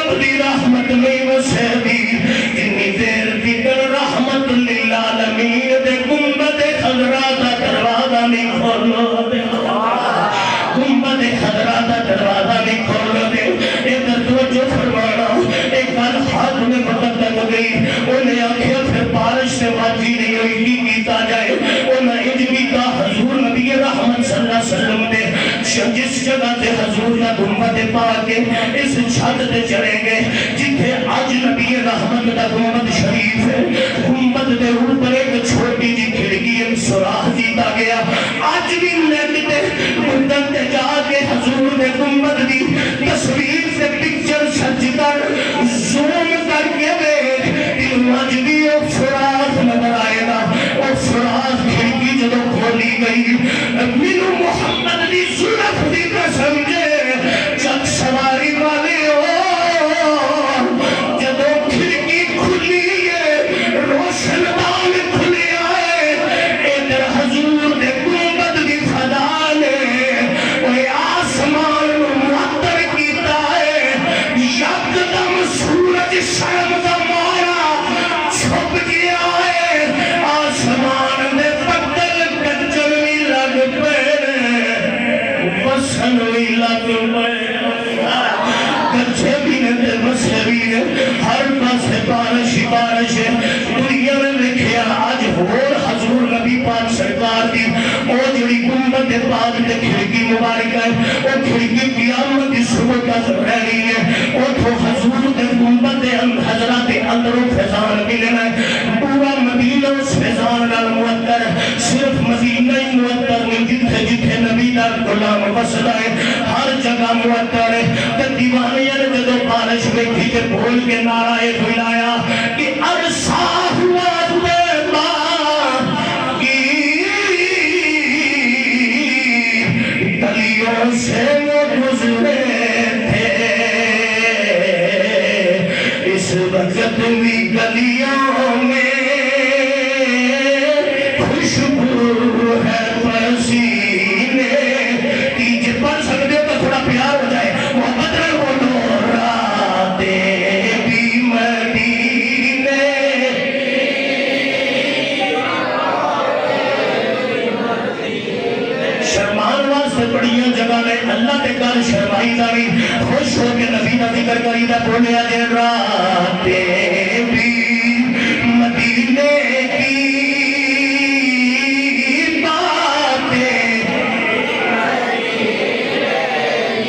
رب دی رحمت میں وسے دی جنی دیر دیگر رحمت للعالمین دے گنبد خضرا دا دروازہ نہیں کھولو دے گنبد خضرا دا دروازہ نہیں کھولو دے ادھر توجہ فرمانا ایک بار ہاتھ میں مقدم گئی انہیں آنکھیں پھر بارش سے واجی نہیں ہوئی کی کیتا جائے انہیں اجمی کا حضور نبی رحمت صلی اللہ علیہ وسلم نے جس جگہ تے حضور کا گنبد پا کے اس چھت تے چڑھیں گے جتھے آج نبی رحمت کا گنبد شریف ہے گنبد دے اوپر ایک چھوٹی جی کھڑکی ایک سوراخ دیتا گیا آج بھی نیٹ تے مدن تے جا کے حضور دے گنبد دی تصویر سے پکچر سچ کر زوم کر کے دل آج بھی ایک سوراخ نظر آئے گا اور سوراخ کھڑکی جدو کھولی گئی منو محمد دی صورت دی قسم جب سواری والے ہو جدو کھڑکی کھلی ہے روشن دان کھلے آئے ادھر حضور دے گنبد دی فضا نے وہ آسمان معطر کیتا ہے یکدم سورج شرم دا مارا چھپ گیا ہے آسمان میں بدل کچل بھی لگ پڑے وسن بھی لگ پڑے کچھے بھی نے بسے بھی نے ہر پاس بارش بارش دنیا میں لکھیا آج اور حضور نبی پاک سرکار دی او جڑی گنبد پاک دے کھڑکی مبارک ہے او کھڑکی قیامت کی صبح تک رہی ہے او تو حضور دے گنبد دے حضرات اندر و فیضان ملنا ہے پورا مدینہ اس فیضان نال معطر صرف مدینہ ہی معطر نہیں جتھے جتھے نبی دا غلام وسدا ہے ہر جگہ معطر ہے تے دیوانیاں نے جدو بارش بیٹھی تے بھول کے نعرہ بلایا کہ عرصہ ہوا گلیوں سے وہ گزرے تھے اس وقت بھی گلیوں میں خوشبو ہے پسینے تیجے پڑھ سکتے ہو تو تھوڑا پیار ہو جائے محبت نہ بولو راتیں بھی مدینے شرمان واسطے بڑیاں جگہ میں اللہ کے کار شرمائی داری خوش ہو کے نبی نہ ذکر کری دا بولے آجے راتیں بھی مدینے کی باتیں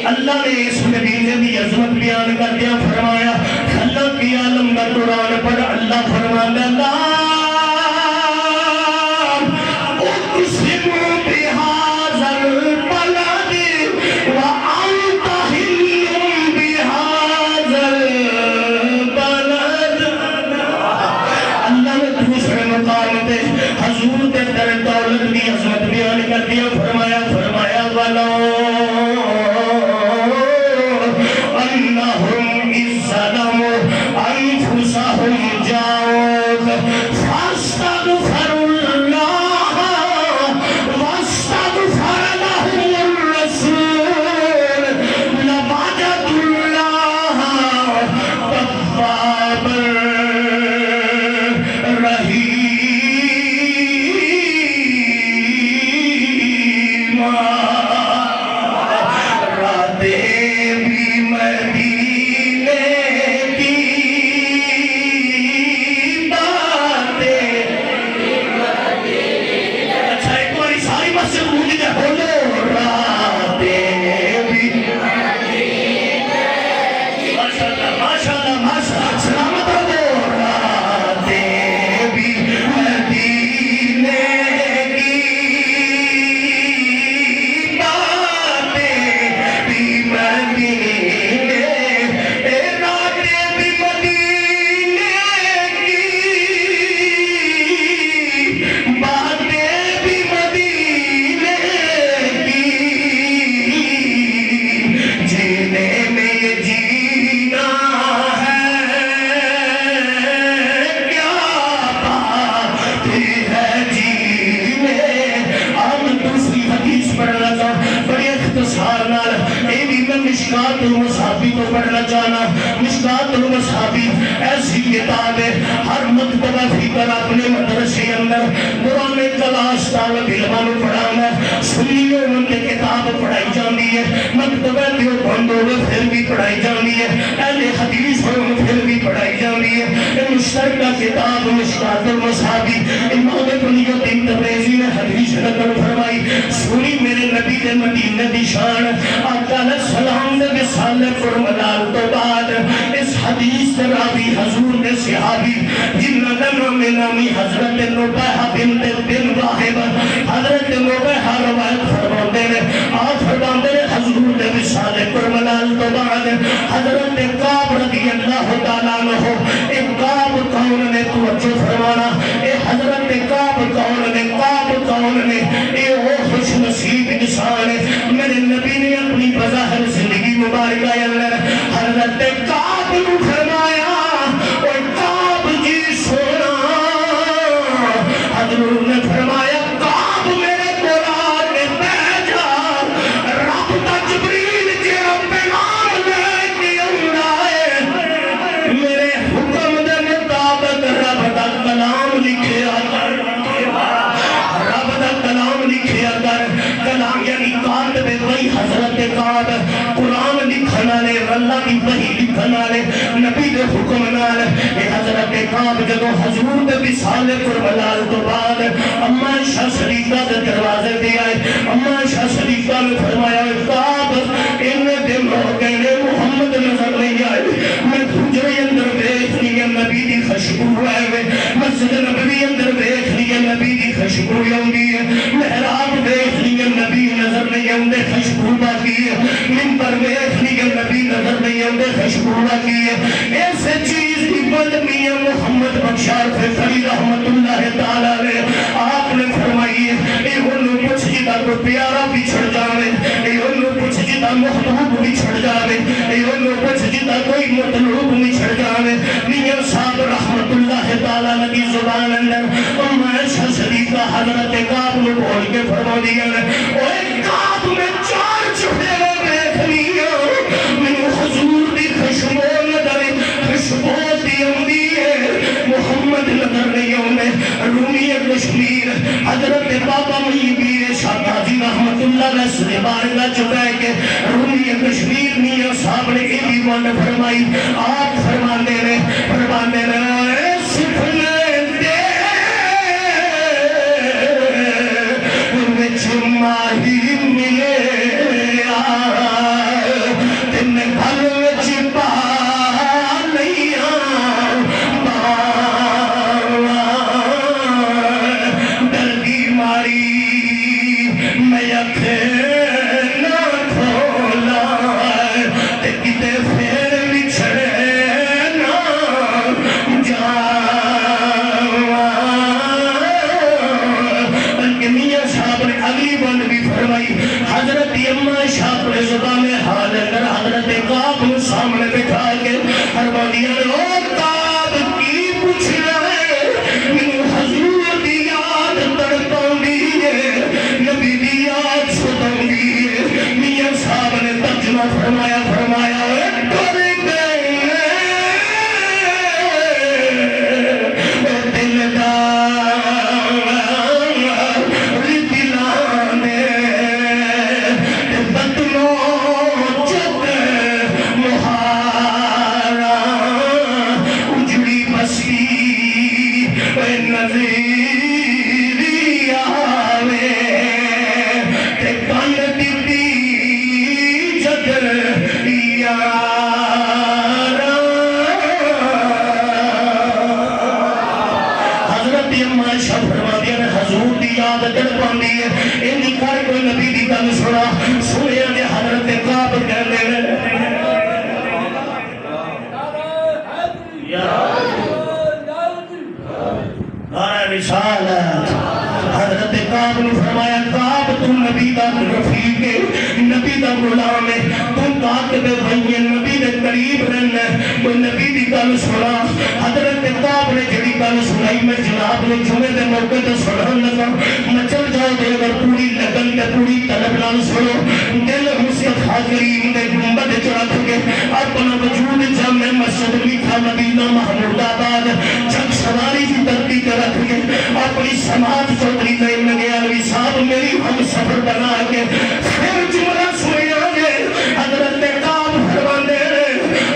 اللہ نے اس مدینے دی عظمت بیان کر دیا فرمایا اللہ کی عالم کا قرآن پر اللہ فرمایا اللہ اقسم بہذا البلد وانت حل بہذا البلد اللہ نے دوسرے مقام تے حضور تے در دولت دی عظمت بیان کر دیا فرمایا ولو انہم اذ ظلموا انفسہم جاؤک فاستغفروا اللہ واستغفر لهم الرسول لوجدوا اللہ توابا رحیما راتیں بھی مدینے پڑھنا چاہنا. مشکات المصابیح ایسی کتاب ہے ہر مکتبہ فکر اپنے مدرسے اندر قرآن کلاس طالب علماں نوں پڑھانا. سنیوں ان کے کتاب پڑھائی جاندی ہے, مکتبہ دیوبند ہوے پھر بھی پڑھائی جاندی ہے, اہل حدیث ہوے پھر بھی پڑھائی جاندی ہے. یہ مشترکہ کتاب مشکات المصابیح امام ابن القیم تبریزی نے حدیث نقل فرمائی. سنی میرے نبی دے مدینے دی شان, آقا علیہ السلام دے وصال کرملال تو بعد اس حدیث کے راوی حضور دے صحابی جنہاں دا نامی حضرت نبیہ بن واہب, حضرت نبیہ روایت فرماندے نے, آپ فرماندے نے حضور دے وصال کرملال تو بعد حضرت کعب رضی اللہ تعالیٰ عنہ, ایک کعب کون نے توجہ فرمانا, اے حضرت کعب کون نے, کعب کون نے, اے وہ خوش نصیب انسان ہے میرے نبی نے اپنی بظاہر زندگی مبارکہ اندر حضرت کعب نو فرمایا اور کعب جی سونا. حضور نے فرمایا کعب میرے قرآن میں بیٹھ جا, رب دا جبریل جیڑا پیغام لے کے آندا ہے میرے حکم دے مطابق رب دا کلام لکھیا کر, رب دا کلام لکھیا کر. کلام یعنی کاتب وہی حضرت کعب قرآن لکھن والے, اللہ کی وحی لکھن والے, نبی دے حکم نال. اے حضرت کعب جدوں حضور دے وصال کربلال تو بعد اما عائشہ شریفہ دے دروازے تے آئے, اما عائشہ شریفہ نے فرمایا کعب اتنے دن ہو گئے نے محمد نظر نہیں آئے, میں حجرے اندر دیکھ لیا نبی دی خوشبو ہے, مسجد نبوی اندر دیکھ لیا نبی دی خوشبو آندی ہے, محراب دیکھ لیا نبی نظر نہیں آندے خوشبو باقی ہے, منبر دیکھ لیا نبی نظر نہیں آندے خوشبو باقی ہے. ایسے چیز کی بند میاں محمد بخشار فیصلی رحمت اللہ تعالیٰ نے آپ نے فرمائی ہے, اے انہوں کچھ جدا کو پیارا بھی چھڑ جاوے, اے انہوں کچھ جدا محبوب بھی چھڑ جاوے, اے انہوں کچھ جدا کوئی مطلوب بھی چھڑ جاوے. میاں صاحب رحمت اللہ تعالیٰ کی زبان اندر اما عائشہ شریفہ حضرت کعب نے بول کے فرما دیا ہے, اوے کعب میں چار چڑھے دیکھ لیا, میں حضور دی خوشبو نظر خوشبو دی آندی ہے, محمد نظر نہیں آندے. رومی کشمیر حضرت بابا محی شاہ قاضی رحمت اللہ علیہ سے بارگاہ چکائے کہ رومی کشمیر میاں صاحب نے یہ بھی ون فرمائی. آپ فرمانے نے سفنے دے وچ ماہی ملے تن گھر وچ پا لیا دردی ماری میں اکھے نہ کھولا تے کتے پھر بچھڑے نہ جاواں. بلکہ میاں صاحب نے اگلی بند بھی فرمائی, حضرت اما عائشہ اپنے زبان حال اندر حضرت کعب کو سامنے بٹھا کے فرما دیا, او کعب کی پوچھنا ہے, میں حضور دی یاد تڑپاؤندی ہے, نبی دی یاد ستاؤندی ہے. میاں صاحب نے ترجمہ فرمایا ڈر گئے دل دلانے بدلو جب مہارا اجڑی بستی نظیری آوے تے کن دیتی جدر یارا. حضرت اما عائشہ فرما دیا نے حضور دی یاد تڑپاندی ہے, اینی کر کوئی نبی دی گل سنا سنیا نے حضرت کعب کہندے نے رسالت. حضرت کعب نے فرمایا کعب تم نبی دا رفیق ہے, نبی دا غلام ہے, تم کاتب وحی نبی دے قریب رہنا ہے, کوئی نبی دی گل سنا. حضرت کعب نے جڑی گل سنائی میں جناب نے جمعے دے موقع تے سنان لگا, مچل جاؤ دے اگر پوری لگن تے پوری طلب نال سنو, دل مصطفیٰ مصطفیٰ کریم دے گنبد چ رکھ کے اپنا وجود جامع مسجد میٹھا مدینہ محمود آباد جگ سواری کی دھرتی تے رکھ کے اپنی سماعت چودھری نعیم نگیانوی صاحب میری ہم سفر بنا کے پھر جملہ سنیا گے حضرت کعب فرماندے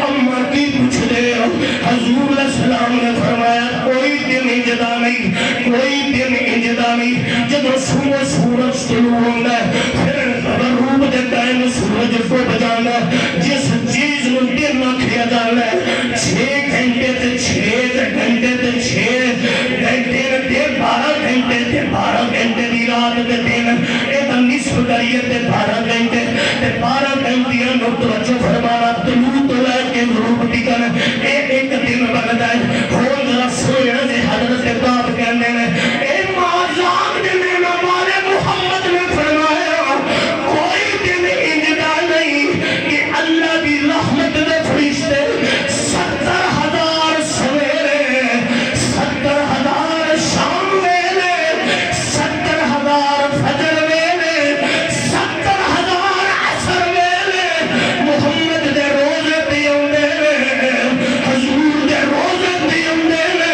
اما کی پوچھ دے حضور علیہ السلام نے فرمایا کوئی دن انجدا نہیں، کوئی دن انجدا نہیں جب سورج طلوع ہوتا ہے پھر غروب دے ٹائم سورج کو بجانا ہے جس چیز نو دن نہ کھیا جانا ہے 6 گھنٹے تے 6 گھنٹے تے 6 گھنٹے تے 12 گھنٹے تے 12 گھنٹے دی رات تے دن اے دا نصف کریے تے 12 گھنٹے تے 12 گھنٹیاں نو توجہ فرمانا طلوع تو لے کے غروب تکن اے ایک دن بنتا ہے ہون ذرا سویا دے حضرت کعب کہنے نے اے مازاق دے میں والے محمد نے فرمایا کوئی دن انجدا نہیں کہ اللہ کی رحمت دے فرشتے 70,000 سویرے 70,000 شام ویلے 70,000 فجر ویلے 70,000 عصر ویلے محمد دے روزے تے اوندے نے حضور دے روزے تے اوندے نے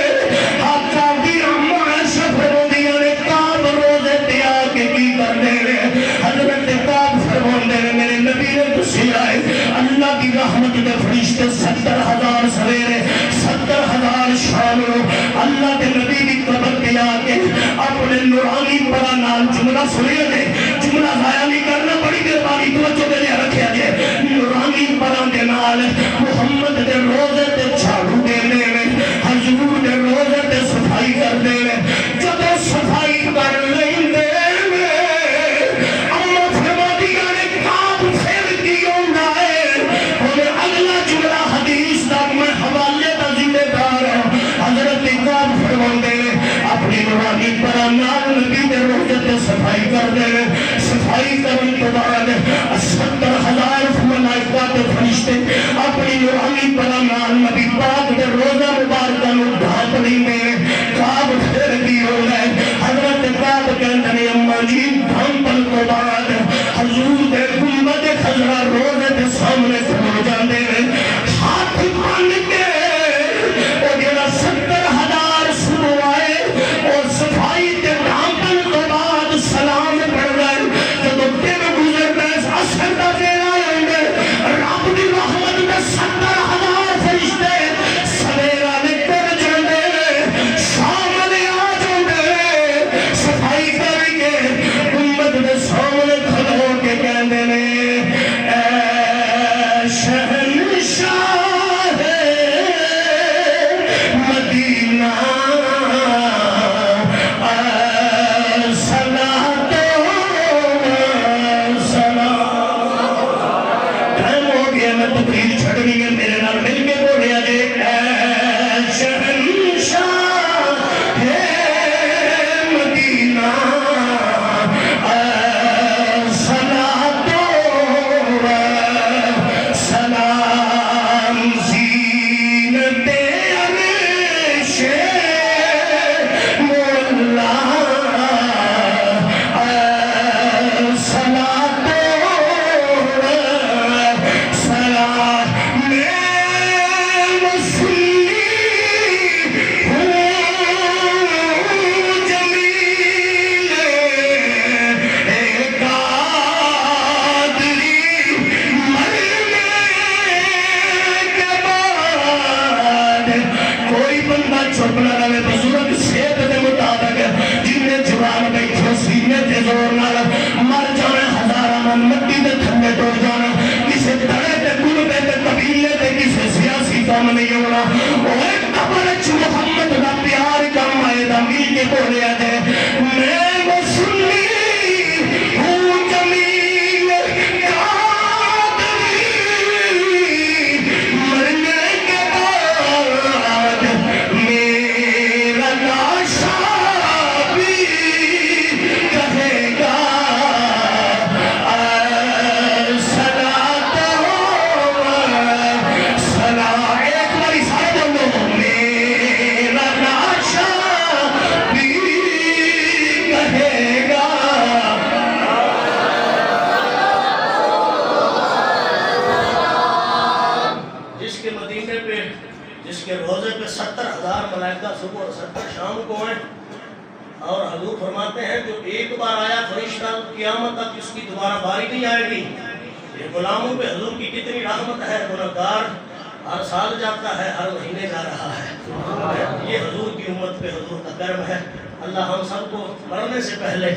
آقا دی اما عائشہ فرماندیاں نے کعب روزے تے آ کے کی کردے نے حضرت کعب فرماندے نے میرے نبی نے دسیا ہے اللہ کی رحمت دے فرشتے 70,000 سویرے 70,000 شام اللہ کے نبی دی قبر تے آ کے اپنے نورانی پرا نال جملہ سنیا دے جملہ ضائع نہیں کرنا بڑی مہربانی توجہ دے لیا رکھیا جائے نورانی پرا دے نال محمد دے روزے تے جھاڑو دینے میں حضور دے روزے تے صفائی کر دینے جب صفائی کر لیندے اما فرماندیاں نے کعب پھر کی ہوندا ہے انہیں اگلا جملہ حدیث دا میں حوالے دا ذمہ دار ہوں حضرت کعب فرماندے اپنی نورانی پرا نال نبی دے روزے تے صفائی کر دینے صفائی کرنے کے بعد 70,000 ملائکہ تے فرشتے اپنی نورانی پرا نال نبی پاک دے روزہ مبارکہ نو ڈھانپ لیندے کعب پھر کی ہو گئے حضرت کعب کہندے نے اما جی ڈھانپن تو بعد حضور دے گنبد خضرا روزے دے سامنے کھلو جاندے ہاتھ بن کے او جڑا 70,000 شروع آئے اور صفائی تے ڈھانپن تو بعد سلام پڑھ گئے جب دن گزر گئے اثر دا ویلا آئے رب دی رحمت میں 70,000 فرشتے سویرا نے کر جاندے شام نے آ جاندے صفائی کر کے گنبد دے سامنے کھلو کے کہندے نے اے شہنشاہ مدینہ صلاۃ و سلام ٹائم ہو گیا میں تقریر چھڑنی ہے میرے نال مل کے بولیا جے اے شہنشاہ مدینہ صلاۃ و سلام زینت عرش مولا صلاۃ و سلام میں مسیح ہوں جمیل قادری مرنے کے بعد کوئی بندہ چپ نہ رہے بزرگ صحت کے مطابق جن نے جوان بیٹھے سینے تے زور نال مر جانا ہزاراں من مٹی دے تھلے ٹر جانا کسے تڑے تے گلبے تے قبیلے تے کسے سیاسی کام نہیں ہونا اوے قبر وچ محمد دا پیار کم آئے دا مل کے بولیا جائے میں مسلی ہوں جمیل قادری مرنے کے بعد میرا لاشا بھی کہے گا صلاۃ و سلام ایک باری سارے بولو جس کے روزے پہ 70,000 ملائکہ صبح اور 70 شام کو ہیں، اور حضور فرماتے ہیں جو ایک بار آیا فرشتہ قیامت تک اس کی دوبارہ باری نہیں آئے گی۔ یہ غلاموں پہ حضور کی کتنی رحمت ہے، گنہگار ہر سال جاتا ہے، ہر مہینے جا رہا ہے۔ یہ حضور کی امت پہ حضور کا کرم ہے۔ اللہ ہم سب کو مرنے سے پہلے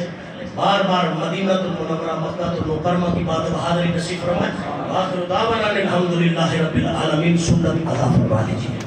بار بار مدینہ المنورہ مکہ المکرمہ کی بات بہادری نصیب فرمائے۔ وآخر دعوانا الحمدللہ رب العالمین، سنت ادا فرما دیجیے۔